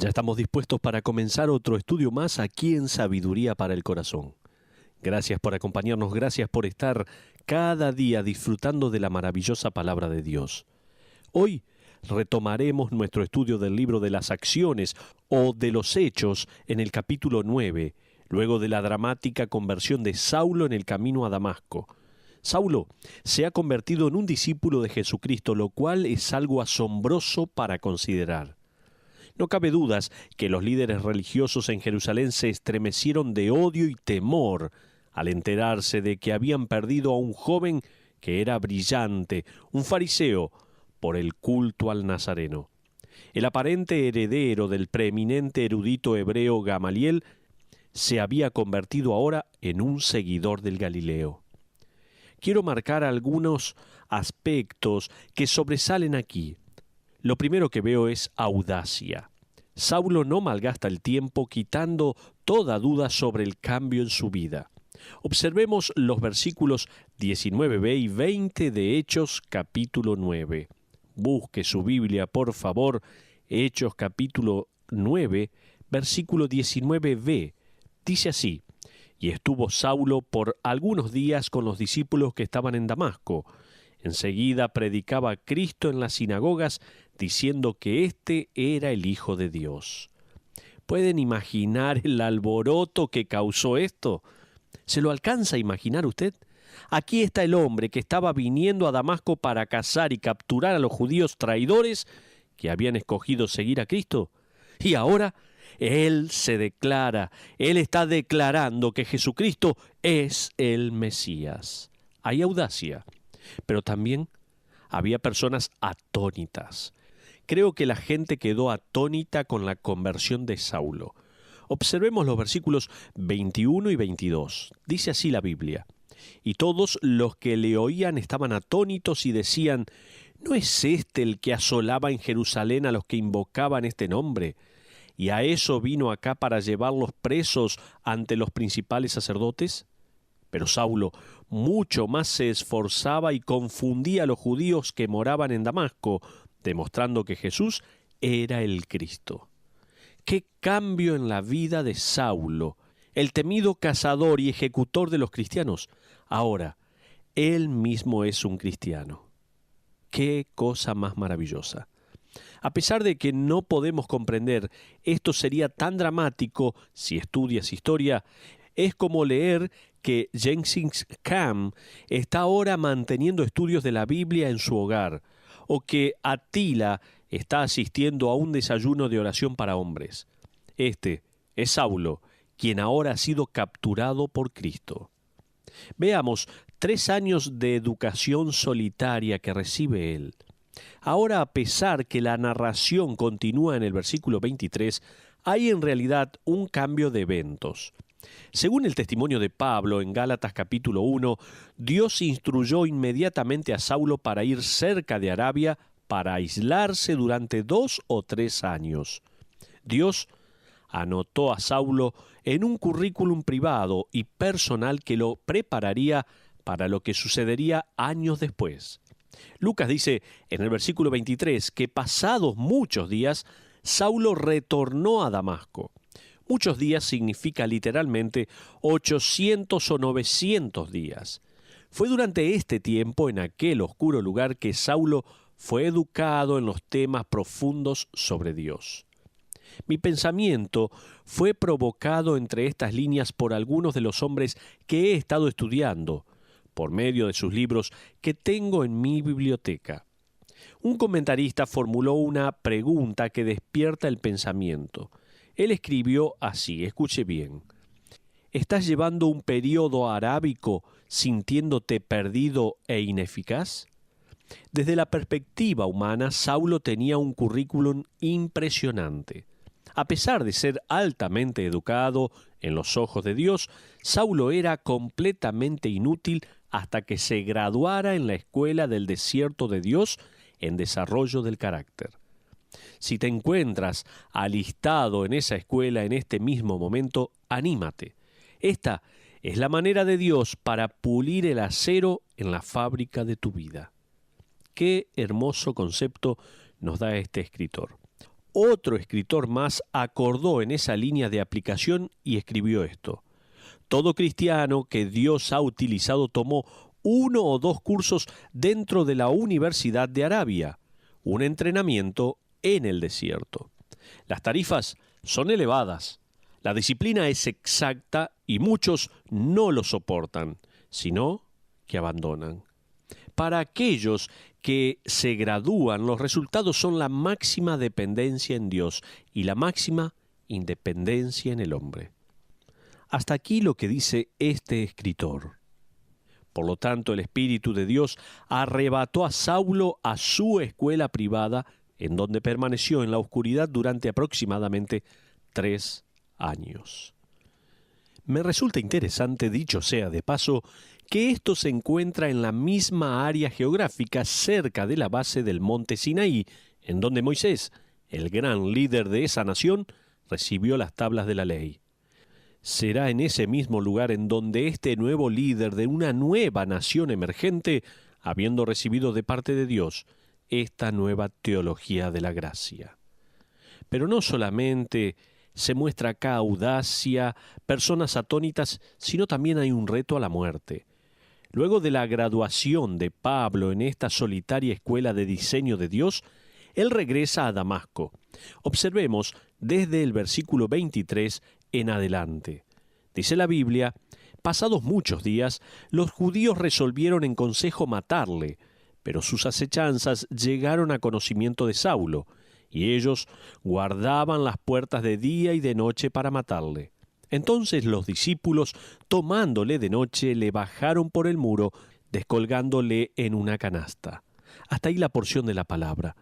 Ya estamos dispuestos para comenzar otro estudio más aquí en Sabiduría para el Corazón. Gracias por acompañarnos, gracias por estar cada día disfrutando de la maravillosa palabra de Dios. Hoy retomaremos nuestro estudio del libro de las acciones o de los hechos en el capítulo 9, luego de la dramática conversión de Saulo en el camino a Damasco. Saulo se ha convertido en un discípulo de Jesucristo, lo cual es algo asombroso para considerar. No cabe dudas que los líderes religiosos en Jerusalén se estremecieron de odio y temor al enterarse de que habían perdido a un joven que era brillante, un fariseo, por el culto al Nazareno. El aparente heredero del preeminente erudito hebreo Gamaliel se había convertido ahora en un seguidor del Galileo. Quiero marcar algunos aspectos que sobresalen aquí. Lo primero que veo es audacia. Saulo no malgasta el tiempo quitando toda duda sobre el cambio en su vida. Observemos los versículos 19b y 20 de Hechos capítulo 9. Busque su Biblia, por favor. Hechos capítulo 9, versículo 19b. Dice así: Y estuvo Saulo por algunos días con los discípulos que estaban en Damasco. Enseguida predicaba a Cristo en las sinagogas, diciendo que éste era el Hijo de Dios. ¿Pueden imaginar el alboroto que causó esto? ¿Se lo alcanza a imaginar usted? Aquí está el hombre que estaba viniendo a Damasco para cazar y capturar a los judíos traidores que habían escogido seguir a Cristo. Y ahora él está declarando que Jesucristo es el Mesías. Hay audacia, pero también había personas atónitas. Creo que la gente quedó atónita con la conversión de Saulo. Observemos los versículos 21 y 22. Dice así la Biblia: Y todos los que le oían estaban atónitos y decían: ¿No es este el que asolaba en Jerusalén a los que invocaban este nombre? ¿Y a eso vino acá para llevarlos presos ante los principales sacerdotes? Pero Saulo mucho más se esforzaba y confundía a los judíos que moraban en Damasco, demostrando que Jesús era el Cristo. ¡Qué cambio en la vida de Saulo, el temido cazador y ejecutor de los cristianos! Ahora, él mismo es un cristiano. ¡Qué cosa más maravillosa! A pesar de que no podemos comprender esto sería tan dramático si estudias historia, es como leer que Gengis Khan está ahora manteniendo estudios de la Biblia en su hogar, o que Atila está asistiendo a un desayuno de oración para hombres. Este es Saulo, quien ahora ha sido capturado por Cristo. Veamos 3 años de educación solitaria que recibe él. Ahora, a pesar que la narración continúa en el versículo 23, hay en realidad un cambio de eventos. Según el testimonio de Pablo en Gálatas capítulo 1, Dios instruyó inmediatamente a Saulo para ir cerca de Arabia para aislarse durante 2 o 3 años. Dios anotó a Saulo en un currículum privado y personal que lo prepararía para lo que sucedería años después. Lucas dice en el versículo 23 que pasados muchos días, Saulo retornó a Damasco. Muchos días significa literalmente 800 o 900 días. Fue durante este tiempo, en aquel oscuro lugar, que Saulo fue educado en los temas profundos sobre Dios. Mi pensamiento fue provocado entre estas líneas por algunos de los hombres que he estado estudiando, por medio de sus libros que tengo en mi biblioteca. Un comentarista formuló una pregunta que despierta el pensamiento. Él escribió así, escuche bien: ¿estás llevando un periodo arábico sintiéndote perdido e ineficaz? Desde la perspectiva humana, Saulo tenía un currículum impresionante. A pesar de ser altamente educado en los ojos de Dios, Saulo era completamente inútil hasta que se graduara en la escuela del desierto de Dios en desarrollo del carácter. Si te encuentras alistado en esa escuela en este mismo momento, anímate. Esta es la manera de Dios para pulir el acero en la fábrica de tu vida. Qué hermoso concepto nos da este escritor. otro escritor más acordó en esa línea de aplicación y escribió esto: todo cristiano que Dios ha utilizado tomó 1 o 2 cursos dentro de la Universidad de Arabia, un entrenamiento en el desierto. Las tarifas son elevadas, la disciplina es exacta y muchos no lo soportan, sino que abandonan. Para aquellos que se gradúan, los resultados son la máxima dependencia en Dios y la máxima independencia en el hombre. Hasta aquí lo que dice este escritor. Por lo tanto, el Espíritu de Dios arrebató a Saulo a su escuela privada, en donde permaneció en la oscuridad durante aproximadamente 3 años. Me resulta interesante, dicho sea de paso, que esto se encuentra en la misma área geográfica cerca de la base del monte Sinaí, en donde Moisés, el gran líder de esa nación, recibió las tablas de la ley. Será en ese mismo lugar en donde este nuevo líder de una nueva nación emergente, habiendo recibido de parte de Dios esta nueva teología de la gracia. Pero no solamente se muestra acá audacia, personas atónitas, sino también hay un reto a la muerte. Luego de la graduación de Pablo en esta solitaria escuela de diseño de Dios, él regresa a Damasco. Observemos desde el versículo 23 en adelante. Dice la Biblia: pasados muchos días, los judíos resolvieron en consejo matarle, pero sus acechanzas llegaron a conocimiento de Saulo, y ellos guardaban las puertas de día y de noche para matarle. Entonces los discípulos, tomándole de noche, le bajaron por el muro, descolgándole en una canasta. Hasta ahí la porción de la palabra.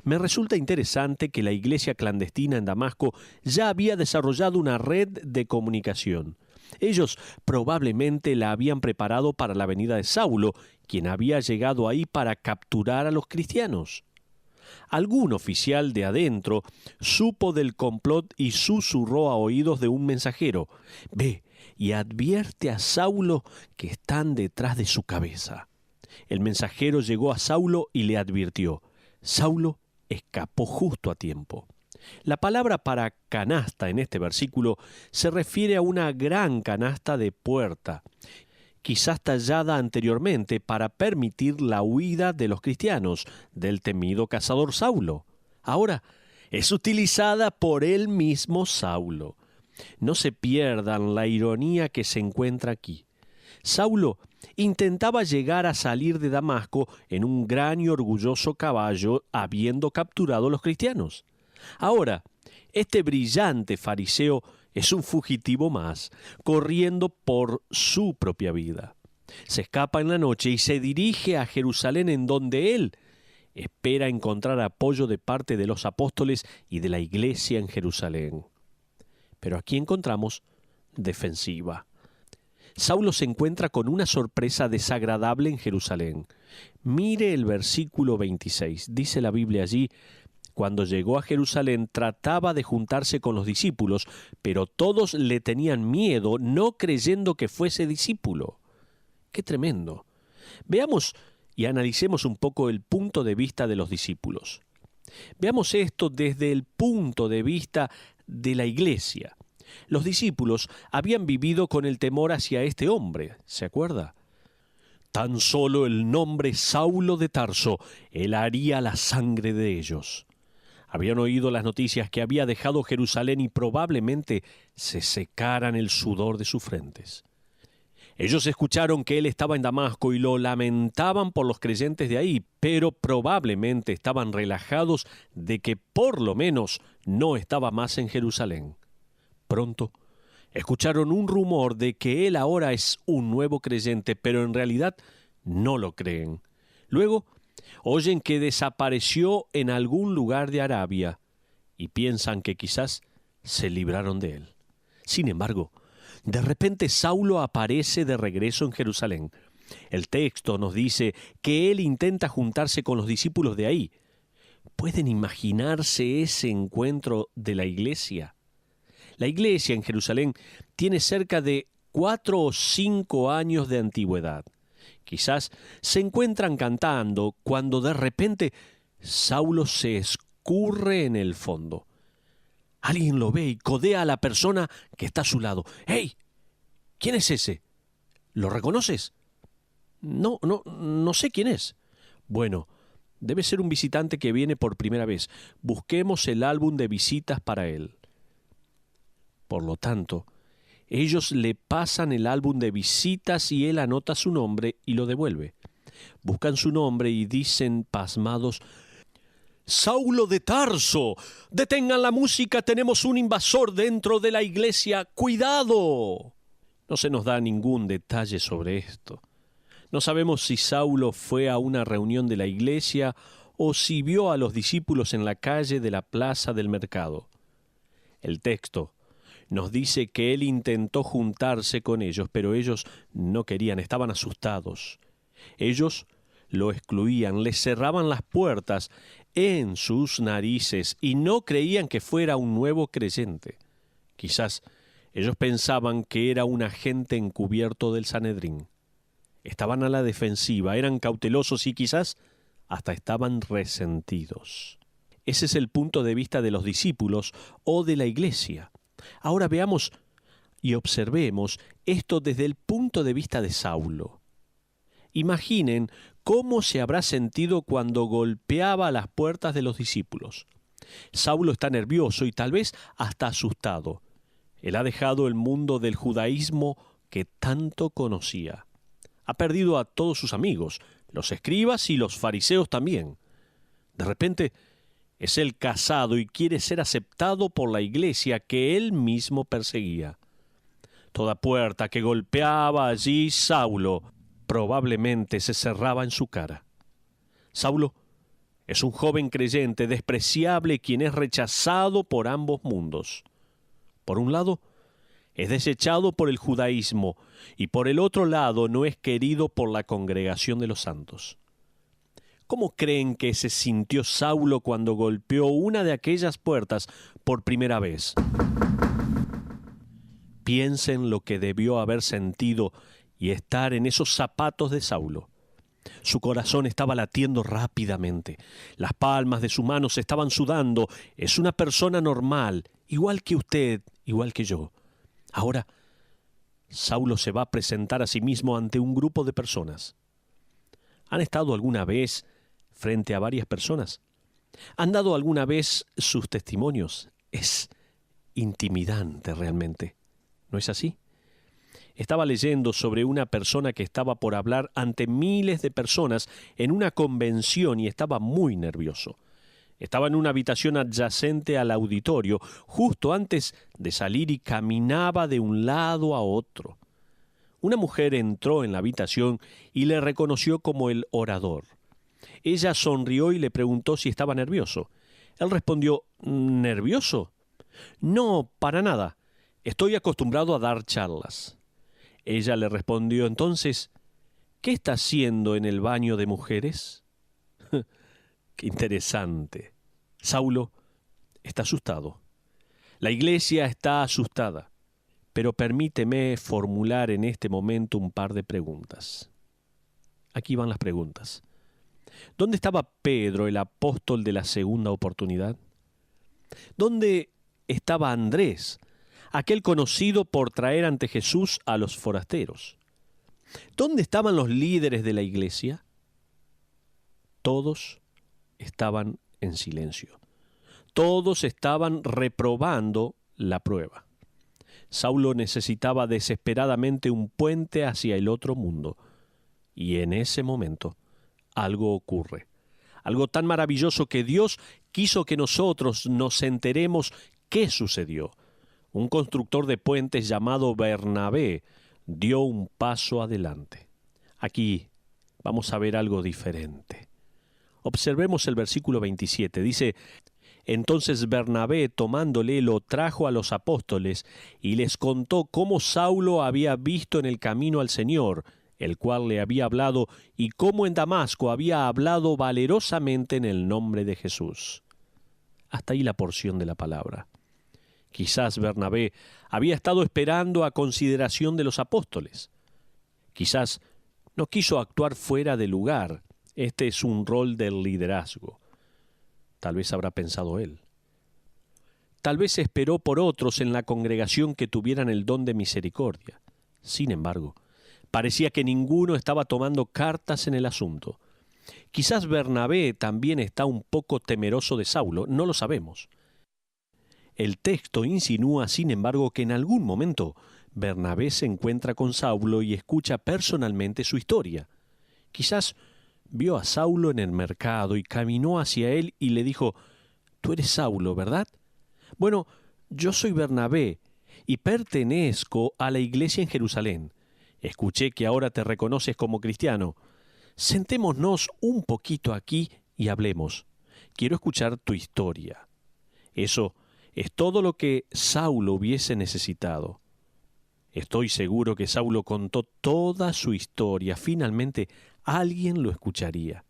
Me resulta interesante que la iglesia clandestina en Damasco ya había desarrollado una red de comunicación. Ellos probablemente la habían preparado para la venida de Saulo, quien había llegado ahí para capturar a los cristianos. Algún oficial de adentro supo del complot y susurró a oídos de un mensajero: «Ve y advierte a Saulo que están detrás de su cabeza». El mensajero llegó a Saulo y le advirtió. Saulo escapó justo a tiempo. La palabra para canasta en este versículo se refiere a una gran canasta de puerta, quizás tallada anteriormente para permitir la huida de los cristianos del temido cazador Saulo. Ahora es utilizada por el mismo Saulo. No se pierdan la ironía que se encuentra aquí. Saulo intentaba llegar a salir de Damasco en un gran y orgulloso caballo, habiendo capturado a los cristianos. Ahora, este brillante fariseo es un fugitivo más, corriendo por su propia vida. Se escapa en la noche y se dirige a Jerusalén, en donde él espera encontrar apoyo de parte de los apóstoles y de la iglesia en Jerusalén. Pero aquí encontramos defensiva. Saulo se encuentra con una sorpresa desagradable en Jerusalén. Mire el versículo 26. Dice la Biblia allí: cuando llegó a Jerusalén trataba de juntarse con los discípulos, pero todos le tenían miedo, no creyendo que fuese discípulo. ¡Qué tremendo! Veamos y analicemos un poco el punto de vista de los discípulos. Veamos esto desde el punto de vista de la iglesia. Los discípulos habían vivido con el temor hacia este hombre, ¿se acuerda? Tan solo el nombre Saulo de Tarso helaría la sangre de ellos. Habían oído las noticias que había dejado Jerusalén y probablemente se secaran el sudor de sus frentes. Ellos escucharon que él estaba en Damasco y lo lamentaban por los creyentes de ahí, pero probablemente estaban relajados de que por lo menos no estaba más en Jerusalén. Pronto escucharon un rumor de que él ahora es un nuevo creyente, pero en realidad no lo creen. Luego oyen que desapareció en algún lugar de Arabia y piensan que quizás se libraron de él. Sin embargo, de repente Saulo aparece de regreso en Jerusalén. El texto nos dice que él intenta juntarse con los discípulos de ahí. ¿Pueden imaginarse ese encuentro de la iglesia? La iglesia en Jerusalén tiene cerca de 4 o 5 años de antigüedad. Quizás se encuentran cantando cuando de repente Saulo se ocurre en el fondo. Alguien lo ve y codea a la persona que está a su lado. ¡Hey! ¿Quién es ese? ¿Lo reconoces? No sé quién es. Bueno, debe ser un visitante que viene por primera vez. Busquemos el álbum de visitas para él. Por lo tanto, ellos le pasan el álbum de visitas y él anota su nombre y lo devuelve. Buscan su nombre y dicen pasmados: ¡Saulo de Tarso! ¡Detengan la música! ¡Tenemos un invasor dentro de la iglesia! ¡Cuidado! No se nos da ningún detalle sobre esto. No sabemos si Saulo fue a una reunión de la iglesia o si vio a los discípulos en la calle de la plaza del mercado. El texto nos dice que él intentó juntarse con ellos, pero ellos no querían, estaban asustados. Ellos lo excluían, les cerraban las puertas en sus narices y no creían que fuera un nuevo creyente. Quizás ellos pensaban que era un agente encubierto del Sanedrín. Estaban a la defensiva, eran cautelosos y quizás hasta estaban resentidos. Ese es el punto de vista de los discípulos o de la iglesia. Ahora veamos y observemos esto desde el punto de vista de Saulo. Imaginen cómo se habrá sentido cuando golpeaba las puertas de los discípulos. Saulo está nervioso y tal vez hasta asustado. Él ha dejado el mundo del judaísmo que tanto conocía. Ha perdido a todos sus amigos, los escribas y los fariseos también. De repente, es él casado y quiere ser aceptado por la iglesia que él mismo perseguía. Toda puerta que golpeaba allí Saulo probablemente se cerraba en su cara. Saulo es un joven creyente despreciable quien es rechazado por ambos mundos. Por un lado, es desechado por el judaísmo y por el otro lado no es querido por la congregación de los santos. ¿Cómo creen que se sintió Saulo cuando golpeó una de aquellas puertas por primera vez? Piensen lo que debió haber sentido y estar en esos zapatos de Saulo. Su corazón estaba latiendo rápidamente. Las palmas de sus manos estaban sudando. Es una persona normal, igual que usted, igual que yo. Ahora, Saulo se va a presentar a sí mismo ante un grupo de personas. ¿Han estado alguna vez frente a varias personas? ¿Han dado alguna vez sus testimonios? Es intimidante realmente. ¿No es así? Estaba leyendo sobre una persona que estaba por hablar ante miles de personas en una convención y estaba muy nervioso. Estaba en una habitación adyacente al auditorio, justo antes de salir y caminaba de un lado a otro. Una mujer entró en la habitación y le reconoció como el orador. Ella sonrió y le preguntó si estaba nervioso. Él respondió: ¿nervioso? No, para nada. Estoy acostumbrado a dar charlas. Ella le respondió: entonces, ¿qué está haciendo en el baño de mujeres? ¡Qué interesante! Saulo está asustado. La iglesia está asustada. Pero permíteme formular en este momento un par de preguntas. Aquí van las preguntas. ¿Dónde estaba Pedro, el apóstol de la segunda oportunidad? ¿Dónde estaba Andrés, aquel conocido por traer ante Jesús a los forasteros? ¿Dónde estaban los líderes de la iglesia? Todos estaban en silencio. Todos estaban reprobando la prueba. Saulo necesitaba desesperadamente un puente hacia el otro mundo. Y en ese momento algo ocurre. Algo tan maravilloso que Dios quiso que nosotros nos enteremos qué sucedió. Un constructor de puentes llamado Bernabé dio un paso adelante. Aquí vamos a ver algo diferente. Observemos el versículo 27. Dice: entonces Bernabé, tomándole, lo trajo a los apóstoles y les contó cómo Saulo había visto en el camino al Señor, el cual le había hablado, y cómo en Damasco había hablado valerosamente en el nombre de Jesús. Hasta ahí la porción de la palabra. Quizás Bernabé había estado esperando a consideración de los apóstoles. Quizás no quiso actuar fuera de lugar. Este es un rol del liderazgo. tal vez habrá pensado él. Tal vez esperó por otros en la congregación que tuvieran el don de misericordia. Sin embargo, parecía que ninguno estaba tomando cartas en el asunto. Quizás Bernabé también está un poco temeroso de Saulo, no lo sabemos. El texto insinúa, sin embargo, que en algún momento Bernabé se encuentra con Saulo y escucha personalmente su historia. Quizás vio a Saulo en el mercado y caminó hacia él y le dijo: «Tú eres Saulo, ¿verdad? Bueno, yo soy Bernabé y pertenezco a la iglesia en Jerusalén. Escuché que ahora te reconoces como cristiano. Sentémonos un poquito aquí y hablemos. Quiero escuchar tu historia». Eso es todo lo que Saulo hubiese necesitado. Estoy seguro que Saulo contó toda su historia. Finalmente, alguien lo escucharía.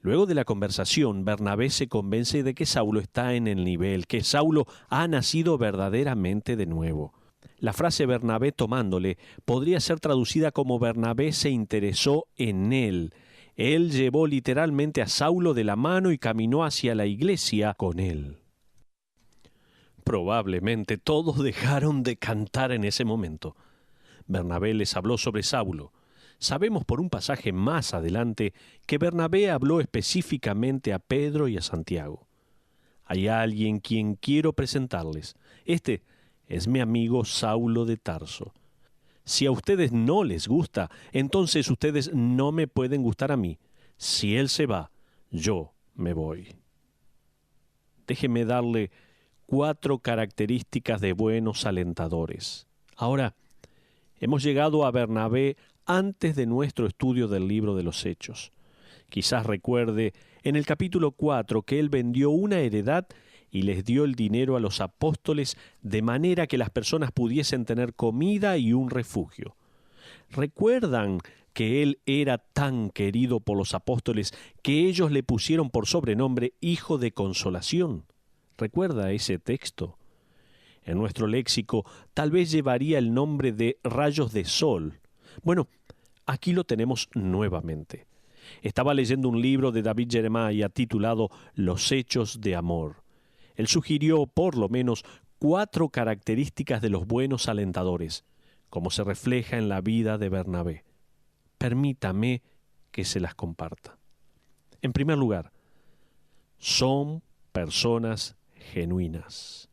Luego de la conversación, Bernabé se convence de que Saulo está en el nivel, que Saulo ha nacido verdaderamente de nuevo. La frase Bernabé tomándole podría ser traducida como Bernabé se interesó en él. Él llevó literalmente a Saulo de la mano y caminó hacia la iglesia con él. Probablemente todos dejaron de cantar en ese momento. Bernabé les habló sobre Saulo. Sabemos por un pasaje más adelante que Bernabé habló específicamente a Pedro y a Santiago. Hay alguien quien quiero presentarles. Este es mi amigo Saulo de Tarso. Si a ustedes no les gusta, entonces ustedes no me pueden gustar a mí. Si él se va, yo me voy. Déjeme darle 4 características de buenos alentadores. Ahora, hemos llegado a Bernabé antes de nuestro estudio del libro de los Hechos. Quizás recuerde en el capítulo 4 que él vendió una heredad y les dio el dinero a los apóstoles de manera que las personas pudiesen tener comida y un refugio. ¿Recuerdan que él era tan querido por los apóstoles que ellos le pusieron por sobrenombre Hijo de Consolación? ¿Recuerda ese texto? En nuestro léxico tal vez llevaría el nombre de rayos de sol. Bueno, aquí lo tenemos nuevamente. Estaba leyendo un libro de David Jeremiah titulado Los Hechos de Amor. Él sugirió por lo menos 4 características de los buenos alentadores, como se refleja en la vida de Bernabé. Permítame que se las comparta. En primer lugar, son personas genuinas.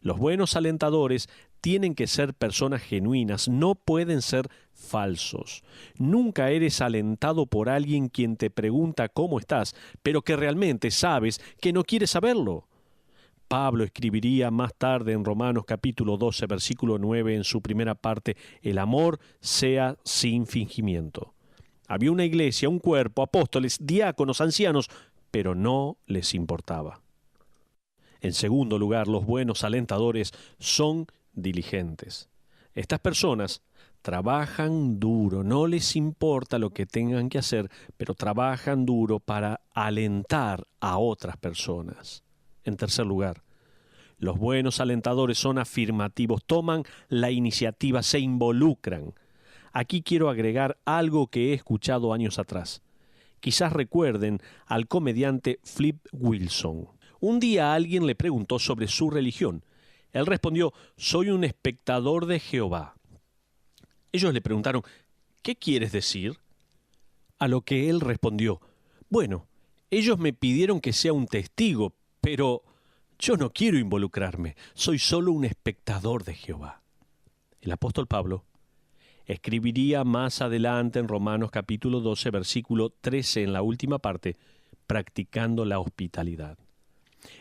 Los buenos alentadores tienen que ser personas genuinas, no pueden ser falsos. Nunca eres alentado por alguien quien te pregunta cómo estás, pero que realmente sabes que no quiere saberlo. Pablo escribiría más tarde en Romanos capítulo 12, versículo 9, en su primera parte: el amor sea sin fingimiento. Había una iglesia, un cuerpo, apóstoles, diáconos, ancianos, pero no les importaba. En segundo lugar, los buenos alentadores son diligentes. Estas personas trabajan duro, no les importa lo que tengan que hacer, pero trabajan duro para alentar a otras personas. En tercer lugar, los buenos alentadores son afirmativos, toman la iniciativa, se involucran. Aquí quiero agregar algo que he escuchado años atrás. Quizás recuerden al comediante Flip Wilson. Un día alguien le preguntó sobre su religión. Él respondió: soy un espectador de Jehová. Ellos le preguntaron: ¿qué quieres decir? A lo que él respondió: bueno, ellos me pidieron que sea un testigo, pero yo no quiero involucrarme, soy solo un espectador de Jehová. El apóstol Pablo escribiría más adelante en Romanos capítulo 12, versículo 13, en la última parte, practicando la hospitalidad.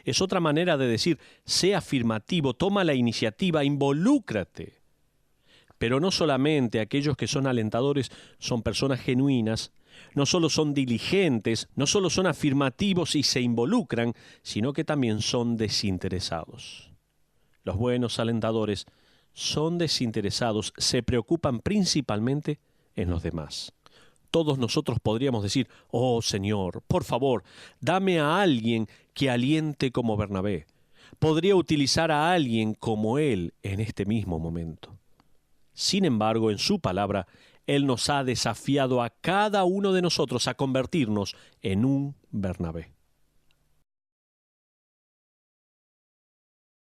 Es otra manera de decir: sé afirmativo, toma la iniciativa, involúcrate. Pero no solamente aquellos que son alentadores son personas genuinas, no solo son diligentes, no solo son afirmativos y se involucran, sino que también son desinteresados. Los buenos alentadores son desinteresados, se preocupan principalmente en los demás. Todos nosotros podríamos decir: oh Señor, por favor, dame a alguien que aliente como Bernabé. Podría utilizar a alguien como él en este mismo momento. Sin embargo, en su palabra, Él nos ha desafiado a cada uno de nosotros a convertirnos en un Bernabé.